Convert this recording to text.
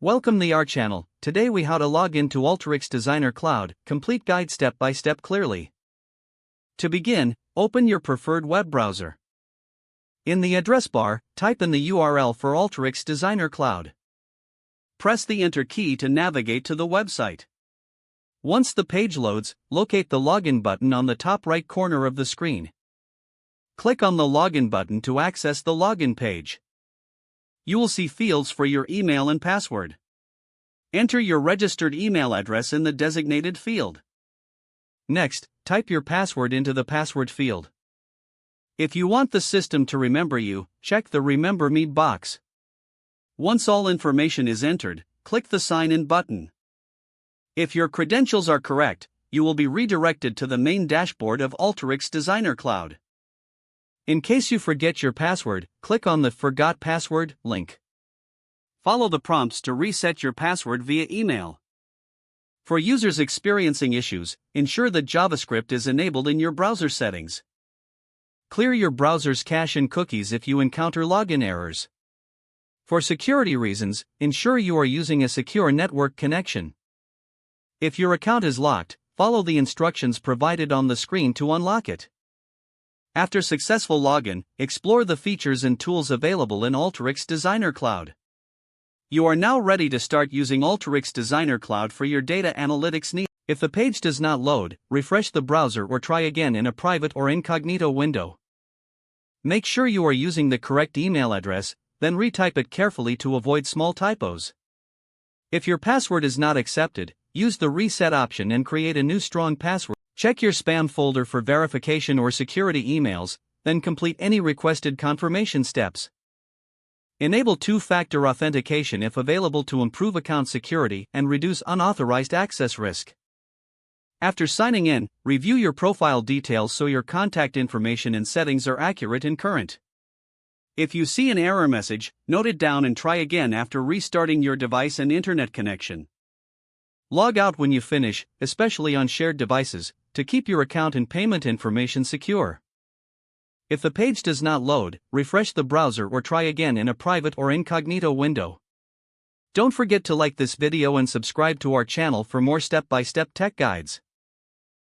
Welcome the our channel. Today we how to log into Alteryx Designer Cloud, complete guide step by step clearly. To begin, open your preferred web browser. In the address bar, type in the URL for Alteryx Designer Cloud. Press the Enter key to navigate to the website. Once the page loads, locate the login button on the top right corner of the screen. Click on the login button to access the login page. You will see fields for your email and password. Enter your registered email address in the designated field. Next, type your password into the password field. If you want the system to remember you, check the Remember Me box. Once all information is entered, click the Sign In button. If your credentials are correct, you will be redirected to the main dashboard of Alteryx Designer Cloud. In case you forget your password, click on the Forgot Password link. Follow the prompts to reset your password via email. For users experiencing issues, ensure that JavaScript is enabled in your browser settings. Clear your browser's cache and cookies if you encounter login errors. For security reasons, ensure you are using a secure network connection. If your account is locked, follow the instructions provided on the screen to unlock it. After successful login, explore the features and tools available in Alteryx Designer Cloud. You are now ready to start using Alteryx Designer Cloud for your data analytics needs. If the page does not load, refresh the browser or try again in a private or incognito window. Make sure you are using the correct email address, then retype it carefully to avoid small typos. If your password is not accepted, use the reset option and create a new strong password. Check your spam folder for verification or security emails, then complete any requested confirmation steps. Enable two-factor authentication if available to improve account security and reduce unauthorized access risk. After signing in, review your profile details so your contact information and settings are accurate and current. If you see an error message, note it down and try again after restarting your device and internet connection. Log out when you finish, especially on shared devices, to keep your account and payment information secure. If the page does not load, refresh the browser or try again in a private or incognito window. Don't forget to like this video and subscribe to our channel for more step-by-step tech guides.